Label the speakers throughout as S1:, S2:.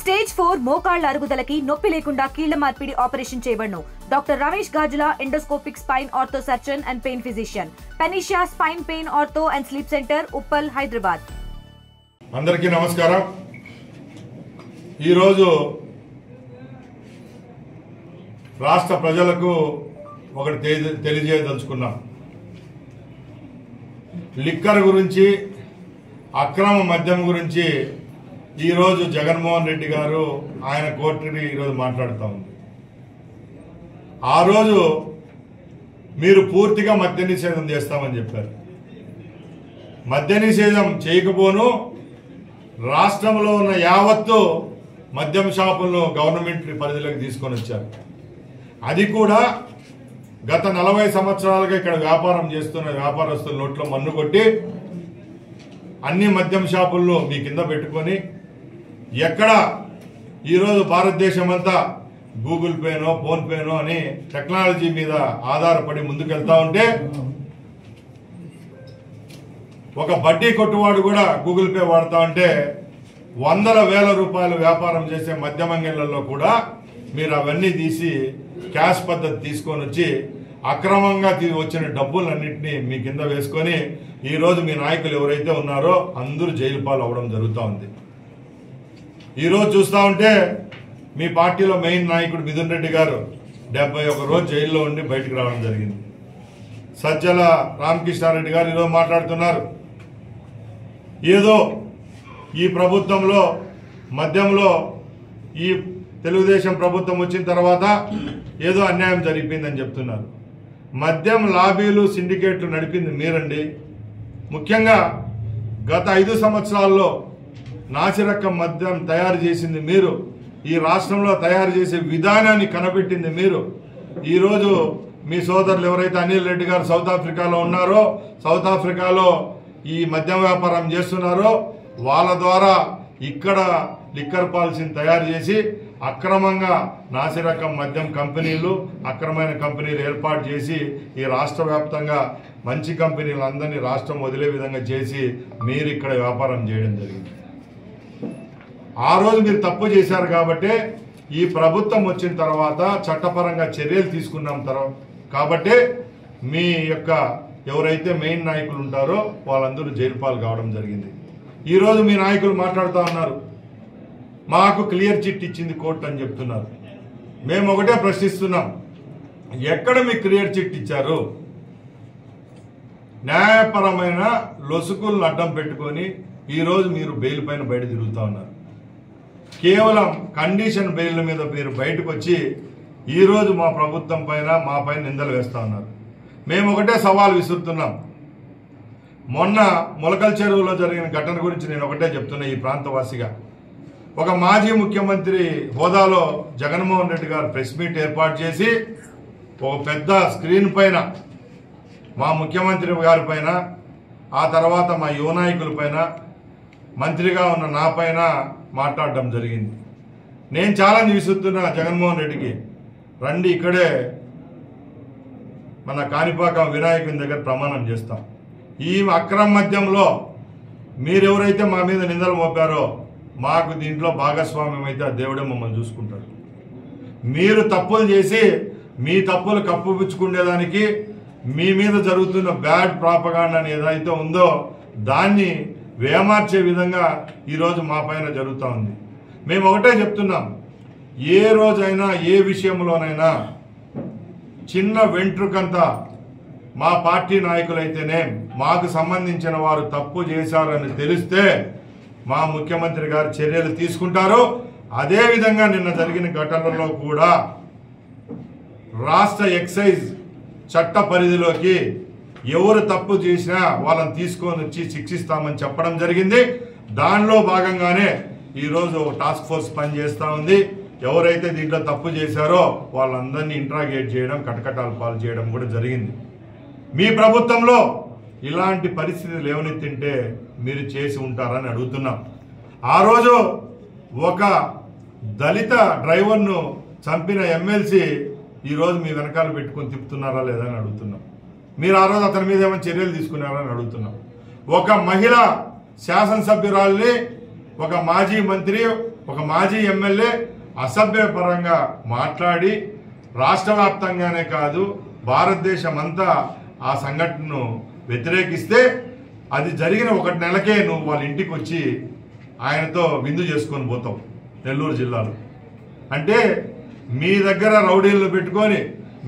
S1: Stage 4 మోకాళ్ల అరుగుదలకి నొప్పి లేకుండా కీళ్ల మార్పిడి ఆపరేషన్ చేయబడును. Doctor Ramesh Gajula, endoscopic spine ortho surgeon and pain physician, పెనిషియా spine pain ortho and sleep centre, Uppal, Hyderabad.
S2: అందరికీ నమస్కారం. ఈరోజు రాష్ట్ర ప్రజలకు ఒకటి తెలియజేయదలుచుకున్నాం. లిక్కర్ గురించి, అక్రమ మద్యం గురించి ఈరోజు జగన్మోహన్ రెడ్డి గారు ఆయన కోర్టుని ఈరోజు మాట్లాడుతూ ఉంది. ఆ రోజు మీరు పూర్తిగా మద్య నిషేధం చేస్తామని చెప్పారు. మద్య నిషేధం చేయకపోను రాష్ట్రంలో ఉన్న యావత్తు మద్యం షాపులను గవర్నమెంట్ పరిధిలోకి తీసుకొని వచ్చారు. అది కూడా గత 40 సంవత్సరాలుగా ఇక్కడ వ్యాపారం చేస్తున్న వ్యాపారస్తుల నోట్లో మన్ను కొట్టి అన్ని మద్యం షాపులను మీ కింద పెట్టుకొని ఎక్కడ ఈరోజు భారతదేశం అంతా గూగుల్ పేనో, ఫోన్ పేనో అని టెక్నాలజీ మీద ఆధారపడి ముందుకెళ్తా ఉంటే ఒక బడ్డీ కొట్టువాడు కూడా గూగుల్ పే వాడుతా ఉంటే వందల వేల రూపాయలు వ్యాపారం చేసే మద్యమంగళ్లలో కూడా మీరు అవన్నీ తీసి క్యాష్ పద్ధతి తీసుకొని వచ్చి అక్రమంగా వచ్చిన డబ్బులన్నింటినీ మీ కింద వేసుకొని ఈరోజు మీ నాయకులు ఎవరైతే ఉన్నారో అందరూ జైలు పాలు అవ్వడం జరుగుతూ ఉంది. ఈరోజు చూస్తూ ఉంటే మీ పార్టీలో మెయిన్ నాయకుడు మిథున్ రెడ్డి గారు 71 రోజు జైల్లో ఉండి బయటకు రావడం జరిగింది. సజ్జల రామకృష్ణారెడ్డి గారు ఈరోజు మాట్లాడుతున్నారు, ఏదో ఈ ప్రభుత్వంలో మద్యంలో ఈ తెలుగుదేశం ప్రభుత్వం వచ్చిన తర్వాత ఏదో అన్యాయం జరిగిపోయిందని చెప్తున్నారు. మద్యం లాబీలు, సిండికేట్లు నడిపింది మీరండి. ముఖ్యంగా గత 5 సంవత్సరాల్లో నాసిరకం మద్యం తయారు చేసింది మీరు. ఈ రాష్ట్రంలో తయారు చేసే విధానాన్ని కనబెట్టింది మీరు. ఈరోజు మీ సోదరులు ఎవరైతే అనిల్ రెడ్డి గారు సౌత్ ఆఫ్రికాలో ఉన్నారో, సౌత్ ఆఫ్రికాలో ఈ మద్యం వ్యాపారం చేస్తున్నారో వాళ్ళ ద్వారా ఇక్కడ లిక్కర్ పాలసీని తయారు చేసి అక్రమంగా నాసిరకం మద్యం కంపెనీలు, అక్రమైన కంపెనీలు ఏర్పాటు చేసి ఈ రాష్ట్ర వ్యాప్తంగా మంచి కంపెనీలందరినీ రాష్ట్రం వదిలే విధంగా చేసి మీరు ఇక్కడ వ్యాపారం చేయడం జరిగింది. ఆ రోజు మీరు తప్పు చేశారు కాబట్టి ఈ ప్రభుత్వం వచ్చిన తర్వాత చట్టపరంగా చర్యలు తీసుకున్నాం కాబట్టి మీ యొక్క ఎవరైతే మెయిన్ నాయకులు ఉంటారో వాళ్ళందరూ జైలు పాలు కావడం జరిగింది. ఈరోజు మీ నాయకులు మాట్లాడుతూ ఉన్నారు, మాకు క్లియర్ చిట్ ఇచ్చింది కోర్టు అని చెప్తున్నారు. మేము ఒకటే ప్రశ్నిస్తున్నాం, ఎక్కడ మీకు క్లియర్ చిట్ ఇచ్చారు? న్యాయపరమైన లొసుకులను అడ్డం పెట్టుకొని ఈరోజు మీరు బెయిల్ పైన బయట తిరుగుతూ ఉన్నారు. కేవలం కండిషన్ బెయిల్ మీద మీరు బయటకు వచ్చి ఈరోజు మా ప్రభుత్వం పైన, మా పైన నిందలు వేస్తూ ఉన్నారు. మేము ఒకటే సవాల్ విసురుతున్నాం. మొన్న మొలకల చెరువులో జరిగిన ఘటన గురించి నేను ఒకటే చెప్తున్నా. ఈ ప్రాంతవాసిగా ఒక మాజీ ముఖ్యమంత్రి హోదాలో జగన్మోహన్ రెడ్డి గారు ప్రెస్ మీట్ ఏర్పాటు చేసి ఒక పెద్ద స్క్రీన్ పైన మా ముఖ్యమంత్రి గారి పైన, ఆ తర్వాత మా యువ నాయకుల పైన, మంత్రిగా ఉన్న నా పైన మాట్లాడడం జరిగింది. నేను ఛాలెంజ్ విసురుతున్నా జగన్మోహన్ రెడ్డికి, రండి ఇక్కడే మన కాణిపాకం వినాయకుని దగ్గర ప్రమాణం చేస్తాం. ఈ అక్రమ మద్యంలో మీరెవరైతే మా మీద నిందలు మోపారో మాకు దీంట్లో భాగస్వామ్యం అయితే ఆ దేవుడే మమ్మల్ని చూసుకుంటాడు. మీరు తప్పులు చేసి మీ తప్పులు కప్పుపుచ్చుకునేదానికి మీ మీద జరుగుతున్న బ్యాడ్ ప్రాపగాండా ఏదైతే ఉందో దాన్ని వేమార్చే విధంగా ఈరోజు మా పైన జరుగుతూ ఉంది. మేము ఒకటే చెప్తున్నాం, ఏ రోజైనా ఏ విషయంలోనైనా చిన్న వెంట్రుకంతా మా పార్టీ నాయకులైతేనే మాకు సంబంధించిన వారు తప్పు చేశారని తెలిస్తే మా ముఖ్యమంత్రి గారు చర్యలు తీసుకుంటారు. అదేవిధంగా నిన్న జరిగిన ఘటనలో కూడా రాష్ట్ర ఎక్సైజ్ చట్ట పరిధిలోకి ఎవరు తప్పు చేసినా వాళ్ళని తీసుకొని వచ్చి శిక్షిస్తామని చెప్పడం జరిగింది. దానిలో భాగంగానే ఈరోజు టాస్క్ ఫోర్స్ పనిచేస్తూ ఉంది. ఎవరైతే దీంట్లో తప్పు చేశారో వాళ్ళందరినీ ఇంట్రాగేట్ చేయడం, కటకటాలు పాలు చేయడం కూడా జరిగింది. మీ ప్రభుత్వంలో ఇలాంటి పరిస్థితులు లేవనెత్తింటే మీరు చేసి ఉంటారని అడుగుతున్నాం. ఆ రోజు ఒక దళిత డ్రైవర్ను చంపిన ఎమ్మెల్సీ ఈరోజు మీ వెనకాల పెట్టుకుని తిప్పుతున్నారా లేదా అని అడుగుతున్నాం. మీరు ఆ రోజు అతని మీద ఏమైనా చర్యలు తీసుకున్నారా అని అడుగుతున్నాం. ఒక మహిళ శాసనసభ్యురాల్ని ఒక మాజీ మంత్రి ఒక మాజీ ఎమ్మెల్యే అసభ్యపరంగా మాట్లాడి రాష్ట్ర వ్యాప్తంగానే కాదు భారతదేశం అంతా ఆ సంఘటనను వ్యతిరేకిస్తే అది జరిగిన 1 నెలకే నువ్వు వాళ్ళ ఇంటికి వచ్చి ఆయనతో విందు చేసుకొని పోతావు నెల్లూరు జిల్లాలో. అంటే మీ దగ్గర రౌడీలను పెట్టుకొని,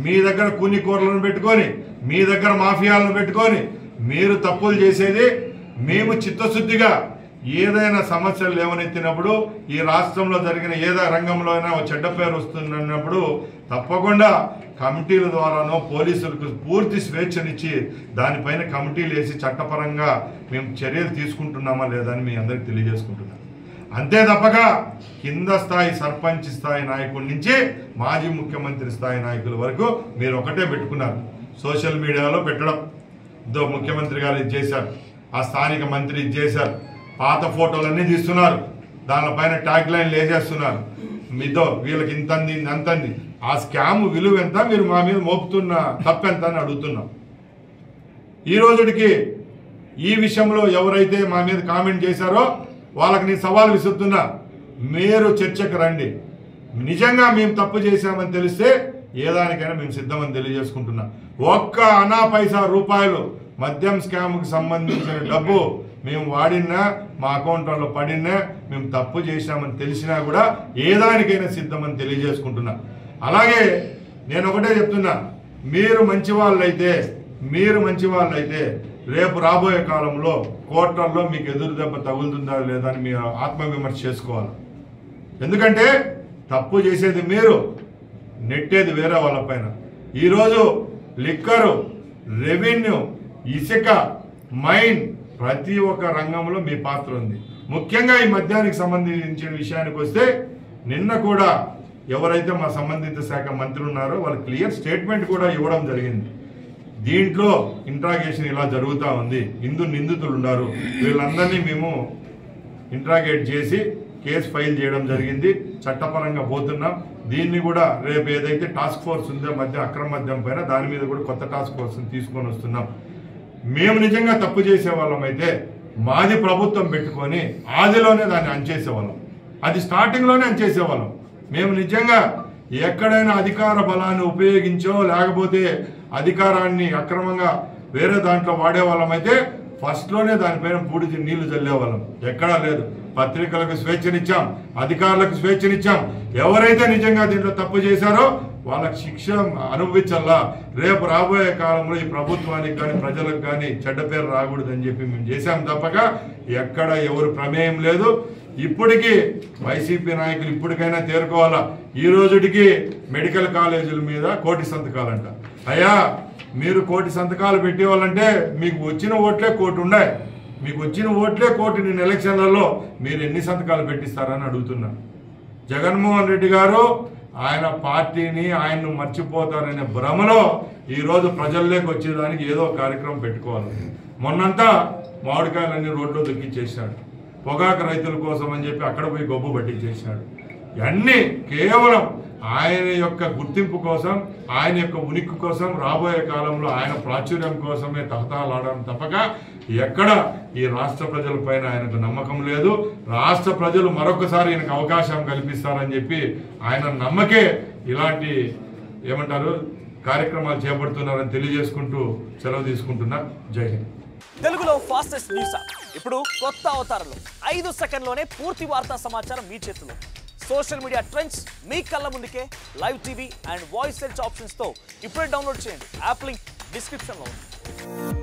S2: మీ దగ్గర కూనికోర్లను పెట్టుకొని, మీ దగ్గర మాఫియాలను పెట్టుకొని మీరు తప్పులు చేసేది. మేము చిత్తశుద్ధిగా ఏదైనా సమస్యలు లేవనెత్తినప్పుడు ఈ రాష్ట్రంలో జరిగిన ఏదో రంగంలో అయినా చెడ్డ పేరు వస్తున్నప్పుడు తప్పకుండా కమిటీల ద్వారానో పోలీసులకు పూర్తి స్వేచ్ఛనిచ్చి దానిపైన కమిటీలు వేసి చట్టపరంగా మేము చర్యలు తీసుకుంటున్నామా లేదా అని మీ అందరికి తెలియజేసుకుంటున్నాం. అంతే తప్పక కింద స్థాయి సర్పంచ్ స్థాయి నాయకుడి నుంచి మాజీ ముఖ్యమంత్రి స్థాయి నాయకుల వరకు మీరు ఒకటే పెట్టుకున్నారు. సోషల్ మీడియాలో పెట్టడం, ఇదో ముఖ్యమంత్రి గారు ఇది చేశారు, ఆ స్థానిక మంత్రి ఇది చేశారు, పాత ఫోటోలన్నీ తీస్తున్నారు, దానిపైన ట్యాగ్ లైన్లు వేసేస్తున్నారు, మీతో వీళ్ళకి ఇంతంది అంతంది. ఆ స్కామ్ విలువ ఎంత, మీరు మా మీద మోపుతున్న తప్పెంత అని అడుగుతున్నాం. ఈ రోజుకి ఈ విషయంలో ఎవరైతే మా మీద కామెంట్ చేశారో వాళ్ళకి నేను సవాల్ విసురుతున్నా, మీరు చర్చకు రండి. నిజంగా మేము తప్పు చేశామని తెలిస్తే ఏదానికైనా మేము సిద్ధమని తెలియజేసుకుంటున్నా. ఒక్క అనా పైసా రూపాయలు మద్యం స్కామ్కి సంబంధించిన డబ్బు మేము వాడినా, మా అకౌంట్లో పడినా, మేము తప్పు చేశామని తెలిసినా కూడా ఏదానికైనా సిద్ధమని తెలియజేసుకుంటున్నా. అలాగే నేను ఒకటే చెప్తున్నా, మీరు మంచి వాళ్ళైతే రేపు రాబోయే కాలంలో కోర్టుల్లో మీకు ఎదురు దెబ్బ తగులుతుందా లేదా అని మీరు ఆత్మవిమర్శ చేసుకోవాలి. ఎందుకంటే తప్పు చేసేది మీరు, నెట్టేది వేరే వాళ్ళపైన. ఈరోజు లిక్కరు, రెవెన్యూ, ఇసుక, మైన్ ప్రతి ఒక్క రంగంలో మీ పాత్ర ఉంది. ముఖ్యంగా ఈ మద్యానికి సంబంధించిన విషయానికి వస్తే నిన్న కూడా ఎవరైతే మా సంబంధిత శాఖ మంత్రి ఉన్నారో వాళ్ళు క్లియర్ స్టేట్మెంట్ కూడా ఇవ్వడం జరిగింది. దీంట్లో ఇంట్రాగేషన్ ఇలా జరుగుతూ ఉంది, నిందితులు ఉన్నారు, వీళ్ళందరినీ మేము ఇంట్రాగేట్ చేసి కేసు ఫైల్ చేయడం జరిగింది, చట్టపరంగా పోతున్నాం. దీన్ని కూడా రేపు ఏదైతే టాస్క్ ఫోర్స్ ఉందో అక్రమ మద్యం పైన దాని మీద కూడా కొత్త టాస్క్ ఫోర్స్ని తీసుకొని వస్తున్నాం. మేము నిజంగా తప్పు చేసే వాళ్ళం అయితే మాది ప్రభుత్వం పెట్టుకొని ఆదిలోనే దాన్ని అంచేసేవాళ్ళం, అది స్టార్టింగ్లోనే అంచేసేవాళ్ళం. మేము నిజంగా ఎక్కడైనా అధికార బలాన్ని ఉపయోగించో లేకపోతే అధికారాన్ని అక్రమంగా వేరే దాంట్లో వాడేవాళ్ళం అయితే ఫస్ట్లోనే దానిపైన పూడి నీళ్లు చల్లేవాళ్ళం. ఎక్కడా లేదు. పత్రికలకు స్వేచ్ఛనిచ్చాం, అధికారులకు స్వేచ్ఛనిచ్చాం. ఎవరైతే నిజంగా దీంట్లో తప్పు చేశారో వాళ్ళకి శిక్ష అనుభవించాలా. రేపు రాబోయే కాలంలో ఈ ప్రభుత్వానికి కానీ ప్రజలకు కానీ చెడ్డ పేరు రాకూడదని చెప్పి మేము చేశాం తప్పక ఎక్కడ ఎవరు ప్రమేయం లేదు. ఇప్పటికీ వైసీపీ నాయకులు ఇప్పటికైనా తేరుకోవాలా. ఈ రోజుకి మెడికల్ కాలేజీల మీద 1 కోటి సంతకాలంట. అయ్యా, మీరు 1 కోటి సంతకాలు పెట్టేవాళ్ళంటే మీకు వచ్చిన ఓట్లే 1 కోటి ఉన్నాయి. మీకు వచ్చిన ఓట్లే 1 కోటి. నేను ఎలక్షన్లలో మీరు ఎన్ని సంతకాలు పెట్టిస్తారని అడుగుతున్నా. జగన్మోహన్ రెడ్డి గారు ఆయన పార్టీని ఆయన్ను మర్చిపోతారనే భ్రమలో ఈరోజు ప్రజల్లోకి వచ్చేదానికి ఏదో కార్యక్రమం పెట్టుకోవాలి. మొన్నంతా మామిడికాయలన్నీ రోడ్లో దొక్కిచ్చేసాడు, పొగాకు రైతుల కోసం అని చెప్పి అక్కడ పోయి గొబ్బు పట్టించేసాడు. ఇవన్నీ కేవలం ఆయన యొక్క గుర్తింపు కోసం, ఆయన యొక్క ఉనికి కోసం, రాబోయే కాలంలో ఆయన ప్రాచుర్యం కోసమే తహతహలాడడం తప్పక ఎక్కడ ఈ రాష్ట్ర ప్రజలపైన ఆయనకు నమ్మకం లేదు. రాష్ట్ర ప్రజలు మరొకసారి ఆయనకు అవకాశం కల్పిస్తారని చెప్పి ఆయన నమ్మకే ఇలాంటి కార్యక్రమాలు చేపడుతున్నారని తెలియజేసుకుంటూ సెలవు తీసుకుంటున్నా. జై హింద్.
S3: తెలుగులో ఫాస్టెస్ట్ న్యూస్ ఇప్పుడు కొత్త అవతారంలో 5 సెకండ్లోనే పూర్తి వార్తా సమాచారం మీ చేతిలో. సోషల్ మీడియా ట్రెండ్స్ మీ కళ్ళ ముందుకే live TV and voice search options తో ఇప్పుడే డౌన్లోడ్ చేయండి. యాప్ లింక్ డిస్క్రిప్షన్ లో ఉంది.